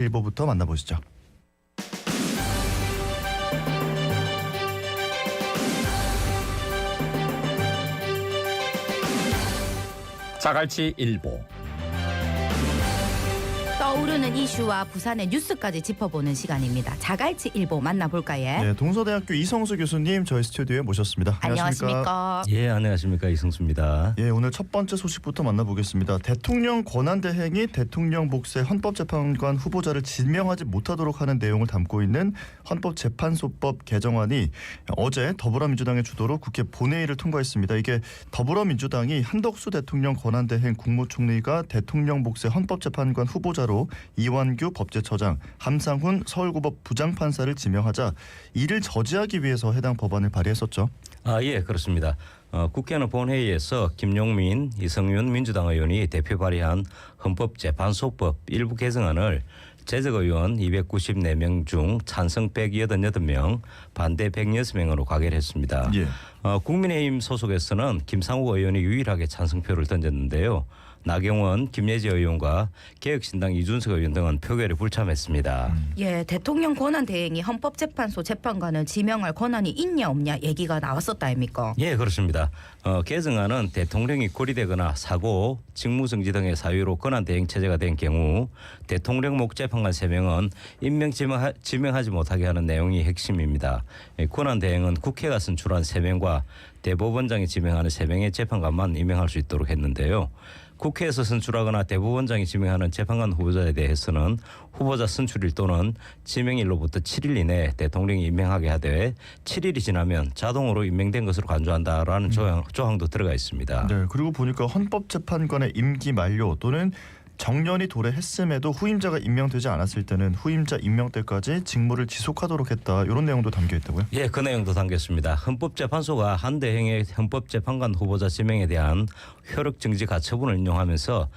일보부터 만나보시죠. 자갈치 일보. 떠오르는 이슈와 부산의 뉴스까지 짚어보는 시간입니다. 자갈치 일보 만나볼까요? 네, 동서대학교 이성수 교수님 저희 스튜디오에 모셨습니다. 안녕하십니까? 예, 안녕하십니까, 이성수입니다. 예, 오늘 첫 번째 소식부터 만나보겠습니다. 대통령 권한대행이 대통령 복세 헌법재판관 후보자를 지명하지 못하도록 하는 내용을 담고 있는 헌법재판소법 개정안이 어제 더불어민주당의 주도로 국회 본회의를 통과했습니다. 이게 더불어민주당이 한덕수 대통령 권한대행 국무총리가 대통령 복세 헌법재판관 후보자로 이완규 법제처장, 함상훈 서울고법 부장판사를 지명하자 이를 저지하기 위해서 해당 법안을 발의했었죠. 예, 그렇습니다. 국회는 본회의에서 김용민, 이성윤 민주당 의원이 대표 발의한 헌법재판소법 일부 개정안을 제적 의원 294명 중 찬성 188명, 반대 106명으로 가결했습니다. 예. 국민의힘 소속에서는 김상욱 의원이 유일하게 찬성표를 던졌는데요. 나경원, 김예지 의원과 개혁신당 이준석 의원 등은 표결에 불참했습니다. 예, 대통령 권한대행이 헌법재판소 재판관을 지명할 권한이 있냐 없냐 얘기가 나왔었다 아닙니까? 예, 그렇습니다. 개정안은 대통령이 고리되거나 사고, 직무정지 등의 사유로 권한대행 체제가 된 경우 대통령 목 재판관 3명은 임명 지명하지 못하게 하는 내용이 핵심입니다. 권한대행은 국회가 선출한 3명과 대법원장이 지명하는 3명의 재판관만 임명할 수 있도록 했는데요. 국회에서 선출하거나 대법원장이 지명하는 재판관 후보자에 대해서는 후보자 선출일 또는 지명일로부터 7일 이내에 대통령이 임명하게 하되 7일이 지나면 자동으로 임명된 것으로 간주한다라는 조항도 들어가 있습니다. 네, 그리고 보니까 헌법재판관의 임기 만료 또는 정년이 도래했음에도 후임자가 임명되지 않았을 때는 후임자 임명 때까지 직무를 지속하도록 했다. 이런 내용도 담겨 있다고요? 예, 그 내용도 담겼습니다. 헌법재판소가 한 대행의 헌법재판관 후보자 지명에 대한 효력정지 가처분을 인용하면서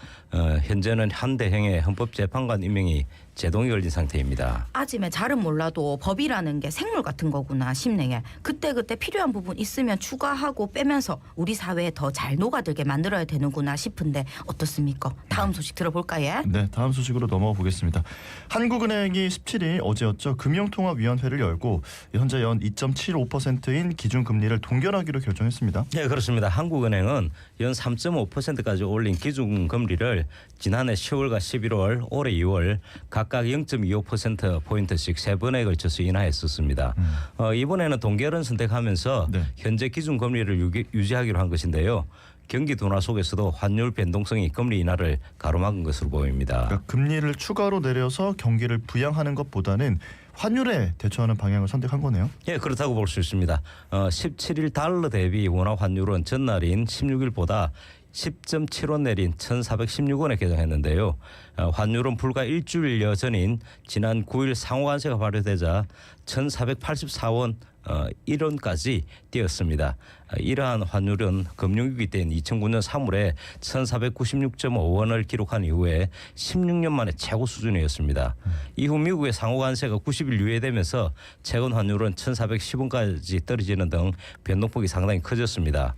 현재는 한 대행의 헌법재판관 임명이 제동이 걸린 상태입니다. 아침에 잘은 몰라도 법이라는 게 생물 같은 거구나 싶네요. 그때그때 필요한 부분 있으면 추가하고 빼면서 우리 사회에 더 잘 녹아들게 만들어야 되는구나 싶은데 어떻습니까? 다음 소식 들어볼까요? 네, 다음 소식으로 넘어가 보겠습니다. 한국은행이 17일 어제였죠. 금융통화위원회를 열고 현재 연 2.75%인 기준금리를 동결하기로 결정했습니다. 네, 그렇습니다. 한국은행은 연 3.5%까지 올린 기준금리를 지난해 10월과 11월, 올해 2월 각각 0.25%포인트씩 3번에 걸쳐서 인하했었습니다. 이번에는 동결은 선택하면서 네. 현재 기준금리를 유지하기로 한 것인데요. 경기 둔화 속에서도 환율 변동성이 금리 인하를 가로막은 것으로 보입니다. 그러니까 금리를 추가로 내려서 경기를 부양하는 것보다는 환율에 대처하는 방향을 선택한 거네요. 예, 그렇다고 볼 수 있습니다. 17일 달러 대비 원화 환율은 전날인 16일보다 10.7원 내린 1,416원에 개정했는데요. 환율은 불과 일주일여 전인 지난 9일 상호관세가 발효되자 1,484원 1원까지 뛰었습니다. 이러한 환율은 금융위기 때인 2009년 3월에 1,496.5원을 기록한 이후에 16년 만에 최고 수준이었습니다. 이후 미국의 상호관세가 90일 유예되면서 최근 환율은 1,410원까지 떨어지는 등 변동폭이 상당히 커졌습니다.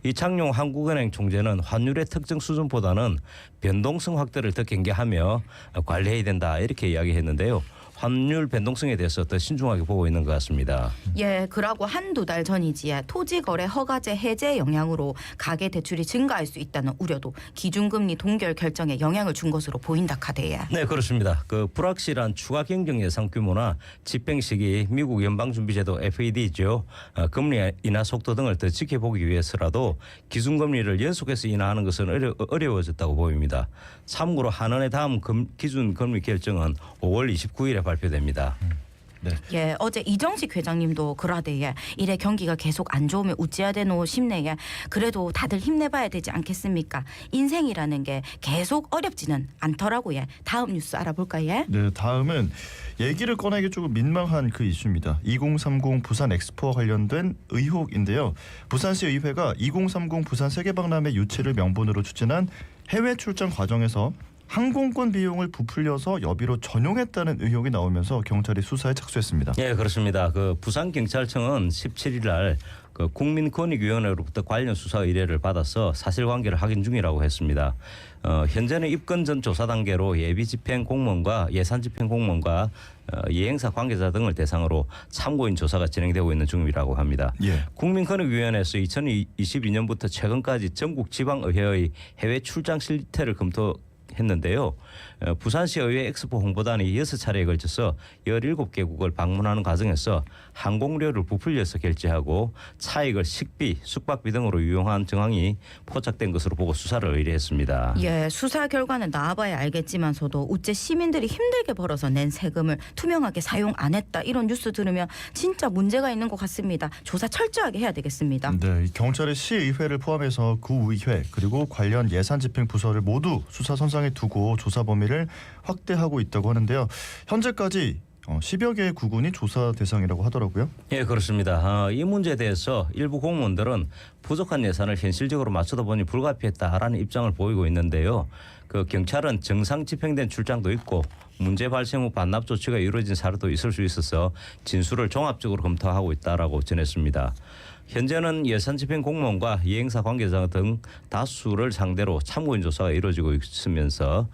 이창용 한국은행 총재는 환율의 특정 수준보다는 변동성 확대를 더 경계하며 관리해야 된다 이렇게 이야기했는데요. 환율 변동성에 대해서 더 신중하게 보고 있는 것 같습니다. 예, 그러고 한두 달 전이지에 토지거래 허가제 해제 영향으로 가계대출이 증가할 수 있다는 우려도 기준금리 동결 결정에 영향을 준 것으로 보인다 카대야. 네, 그렇습니다. 그 불확실한 추가 경정 예상 규모나 집행 시기, 미국 연방준비제도 FED죠. 금리 인하 속도 등을 더 지켜보기 위해서라도 기준금리를 연속해서 인하하는 것은 어려워졌다고 보입니다. 참고로 한은의 다음 기준금리 결정은 5월 29일에 발표됩니다. 네. 예, 어제 이정식 회장님도 그러대요. 이래 경기가 계속 안 좋으면 우찌야 되노 싶네요. 그래도 다들 힘내봐야 되지 않겠습니까? 인생이라는 게 계속 어렵지는 않더라고요. 다음 뉴스 알아볼까요? 네, 다음은 얘기를 꺼내기 조금 민망한 그 이슈입니다. 2030 부산 엑스포와 관련된 의혹인데요. 부산시 의회가 2030 부산 세계박람회 유치를 명분으로 추진한 해외 출장 과정에서 항공권 비용을 부풀려서 여비로 전용했다는 의혹이 나오면서 경찰이 수사에 착수했습니다. 예, 그렇습니다. 그 부산경찰청은 17일 날 그 국민권익위원회로부터 관련 수사 의뢰를 받아서 사실관계를 확인 중이라고 했습니다. 현재는 입건 전 조사 단계로 예비집행 공무원과 예산집행 공무원과 예행사 관계자 등을 대상으로 참고인 조사가 진행되고 있는 중이라고 합니다. 예. 국민권익위원회에서 2022년부터 최근까지 전국 지방의회의 해외 출장 실태를 검토했는데요. 부산시 의회 엑스포 홍보단이 6차례에 걸쳐서 17개국을 방문하는 과정에서 항공료를 부풀려서 결제하고 차익을 식비, 숙박비 등으로 유용한 정황이 포착된 것으로 보고 수사를 의뢰했습니다. 예, 수사 결과는 나와봐야 알겠지만서도 우째 시민들이 힘들게 벌어서 낸 세금을 투명하게 사용 안 했다 이런 뉴스 들으면 진짜 문제가 있는 것 같습니다. 조사 철저하게 해야 되겠습니다. 네, 이 경찰의 시의회를 포함해서 구의회 그리고 관련 예산집행 부서를 모두 수사 선상에 두고 조사 범위를 확대하고 있다고 하는데요. 현재까지 10여 개의 구군이 조사 대상이라고 하더라고요. 예, 그렇습니다. 이 문제에 대해서 일부 공무원들은 부족한 예산을 현실적으로 맞추다 보니 불가피했다라는 입장을 보이고 있는데요. 그 경찰은 정상 집행된 출장도 있고 문제 발생 후 반납 조치가 이루어진 사례도 있을 수 있어서 진술을 종합적으로 검토하고 있다라고 전했습니다. 현재는 예산집행 공무원과 예행사 관계자 등 다수를 상대로 참고인 조사가 이루어지고 있으면서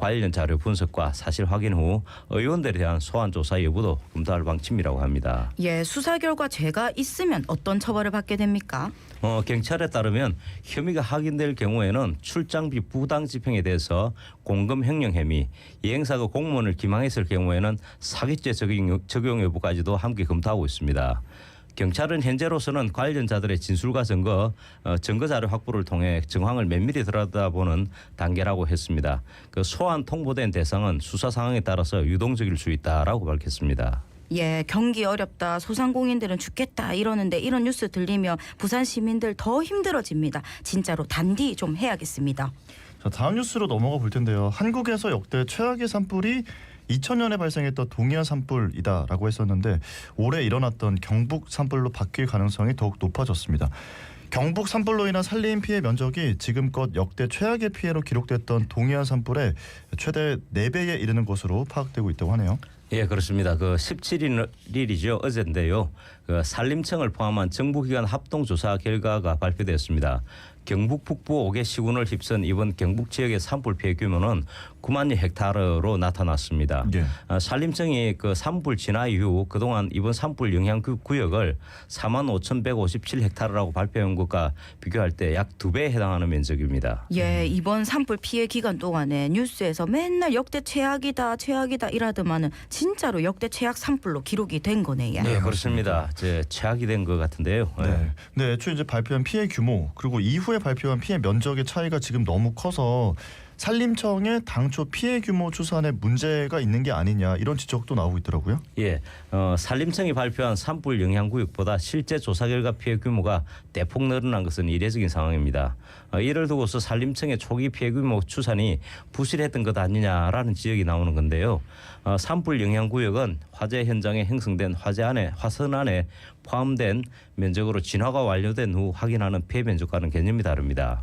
관련 자료 분석과 사실 확인 후 의원들에 대한 소환 조사 여부도 검토할 방침이라고 합니다. 예, 수사 결과 죄가 있으면 어떤 처벌을 받게 됩니까? 경찰에 따르면 혐의가 확인될 경우에는 출장비 부당 집행에 대해서 공금 횡령 혐의, 예행사가 공무원을 기망했을 경우에는 사기죄 적용 여부까지도 함께 검토하고 있습니다. 경찰은 현재로서는 관련자들의 진술과 증거 자료 확보를 통해 정황을 면밀히 들여다보는 단계라고 했습니다. 그 소환 통보된 대상은 수사 상황에 따라서 유동적일 수 있다라고 밝혔습니다. 예, 경기 어렵다, 소상공인들은 죽겠다 이러는데 이런 뉴스 들리면 부산 시민들 더 힘들어집니다. 진짜로 단디 좀 해야겠습니다. 자, 다음 뉴스로 넘어가 볼 텐데요. 한국에서 역대 최악의 산불이 2000년에 발생했던 동해안 산불이다라고 했었는데 올해 일어났던 경북 산불로 바뀔 가능성이 더욱 높아졌습니다. 경북 산불로 인한 살림 피해 면적이 지금껏 역대 최악의 피해로 기록됐던 동해안 산불의 최대 4배에 이르는 것으로 파악되고 있다고 하네요. 예, 그렇습니다. 그 17일이죠. 어제인데요. 그 산림청을 포함한 정부기관 합동조사 결과가 발표됐습니다. 경북 북부 5개 시군을 휩쓴 이번 경북 지역의 산불 피해 규모는 9만여 헥타르로 나타났습니다. 예. 산림청이 그 산불 진화 이후 그동안 이번 산불 영향 구역을 45,157 헥타르라고 발표한 것과 비교할 때 약 2배에 해당하는 면적입니다. 예, 이번 산불 피해 기간 동안에 뉴스에서 맨날 역대 최악이다 이라더만은 진짜로 역대 최악 산불로 기록이 된 거네요. 네, 그렇습니다. 이제 최악이 된 것 같은데요. 네. 네, 애초에 이제 발표한 피해 규모 그리고 이후에 발표한 피해 면적의 차이가 지금 너무 커서 산림청의 당초 피해 규모 추산에 문제가 있는 게 아니냐 이런 지적도 나오고 있더라고요. 예, 산림청이 발표한 산불 영향구역보다 실제 조사 결과 피해 규모가 대폭 늘어난 것은 이례적인 상황입니다. 이를 두고서 산림청의 초기 피해 규모 추산이 부실했던 것 아니냐라는 지적이 나오는 건데요. 산불 영향구역은 화재 현장에 형성된 화선 안에 포함된 면적으로 진화가 완료된 후 확인하는 피해 면적과는 개념이 다릅니다.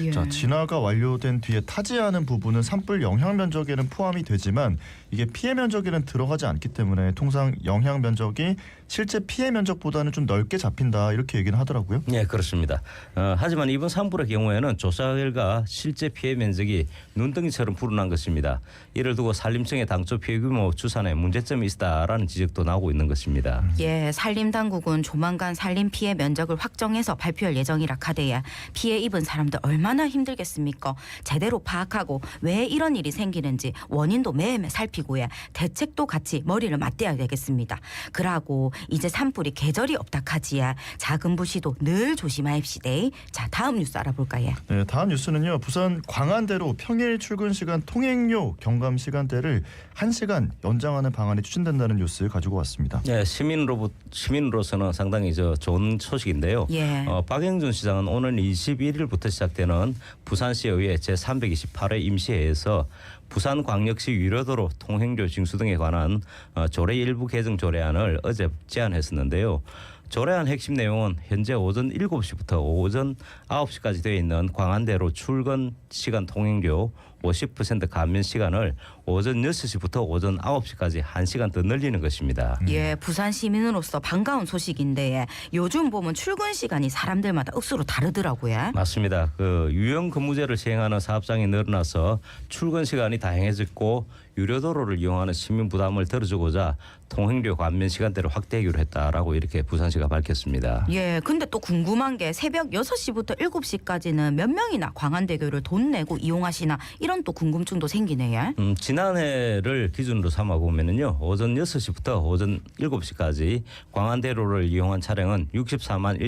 예. 자, 진화가 완료된 뒤에 타지 않은 부분은 산불 영향 면적에는 포함이 되지만 이게 피해 면적에는 들어가지 않기 때문에 통상 영향 면적이 실제 피해 면적보다는 좀 넓게 잡힌다 이렇게 얘기는 하더라고요. 네, 그렇습니다. 하지만 이번 산불의 경우에는 조사 결과 실제 피해 면적이 눈덩이처럼 불어난 것입니다. 이를 두고 산림청의 당초 피해 규모 추산에 문제점이 있다라는 지적도 나오고 있는 것입니다. 예, 산림당국은 조만간 산림 피해 면적을 확정해서 발표할 예정이라 카대야 피해 입은 사람들 얼마나 힘들겠습니까? 제대로 파악하고 왜 이런 일이 생기는지 원인도 매일매일 살피고야 대책도 같이 머리를 맞대야 되겠습니다. 그러고 이제 산불이 계절이 없다 카지야 작은 부시도 늘 조심하입시다. 자, 다음 뉴스 알아볼까요? 네, 다음 뉴스는요. 부산 광안대로 평일 출근 시간 통행료 경감 시간대를 1시간 연장하는 방안이 추진된다는 뉴스 가지고 왔습니다. 네, 시민으로서는 상당히 좋은 소식인데요. 예. 박영준 시장은 오늘 21일부터 시작되는 부산시에 의해 제328회 임시회에서 부산광역시 유료도로 통행료 징수 등에 관한 조례 일부 개정 조례안을 어제 제안했었는데요. 조례안 핵심 내용은 현재 오전 7시부터 오전 9시까지 되어 있는 광안대로 출근 시간 통행료 50% 감면 시간을 오전 6시부터 오전 9시까지 1시간 더 늘리는 것입니다. 예, 부산 시민으로서 반가운 소식인데 요즘 보면 출근 시간이 사람들마다 억수로 다르더라고요. 맞습니다. 그 유형 근무제를 시행하는 사업장이 늘어나서 출근 시간이 다양해졌고 유료 도로를 이용하는 시민 부담을 덜어주고자 통행료 감면 시간대를 확대하기로 했다라고 이렇게 부산시가 밝혔습니다. 예, 근데 또 궁금한 게 새벽 6시부터 7시까지는 몇 명이나 광안대교를 돈 내고 이용하시나 이런 또 궁금증도 생기네요. 지난해를 기준으로 삼아 보면은요. 오전 6시부터 오전 7시까지 광안대로를 이용한 차량은 64만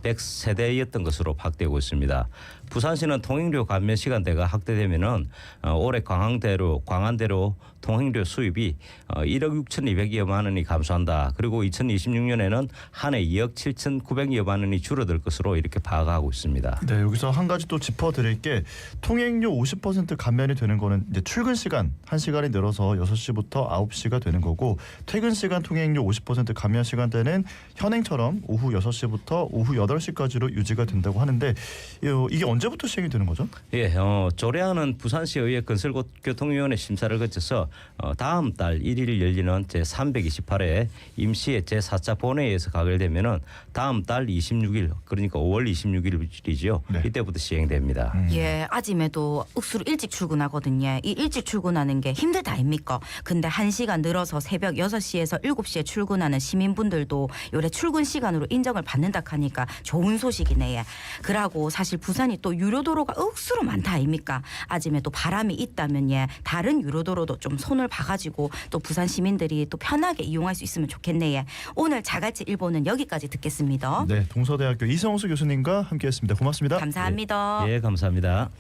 1,100세대였던 것으로 파악되고 있습니다. 부산시는 통행료 감면 시간대가 확대되면은 올해 광안대로 통행료 수입이 1억 6,200여만 원이 감소한다. 그리고 2026년에는 한 해 2억 7,900여만 원이 줄어들 것으로 이렇게 파악하고 있습니다. 네, 여기서 한 가지 또 짚어드릴 게 통행료 50% 감면이 되는 거는 이제 출근 시간 1시간이 늘어서 6시부터 9시가 되는 거고 퇴근 시간 통행료 50% 감면 시간대는 현행처럼 오후 6시부터 오후 8시까지로 유지가 된다고 하는데 이게 언제부터 시행이 되는 거죠? 예, 조례안은 부산시의회 건설교통위원회 심사를 거쳐서 다음 달 1일 열리는 제328회 임시의 제4차 본회의에서 가결되면은 다음 달 26일 그러니까 5월 26일이죠. 네. 이때부터 시행됩니다. 예, 아침에도 억수로 일찍 출근하거든요. 이 일찍 출근하는 게 힘들다 아닙니까? 근데 1시간 늘어서 새벽 6시에서 7시에 출근하는 시민분들도 요래 출근 시간으로 인정을 받는다 하니까 좋은 소식이네. 그러고 사실 부산이 또 유료도로가 억수로 많다 아닙니까? 아침에 또 바람이 있다면 다른 유료도로도 좀 손을 봐가지고 또 부산 시민들이 또 편하게 이용할 수 있으면 좋겠네. 오늘 자갈치 일보는 여기까지 듣겠습니다. 네, 동서대학교 이성수 교수님과 함께했습니다. 고맙습니다. 감사합니다. 예, 감사합니다.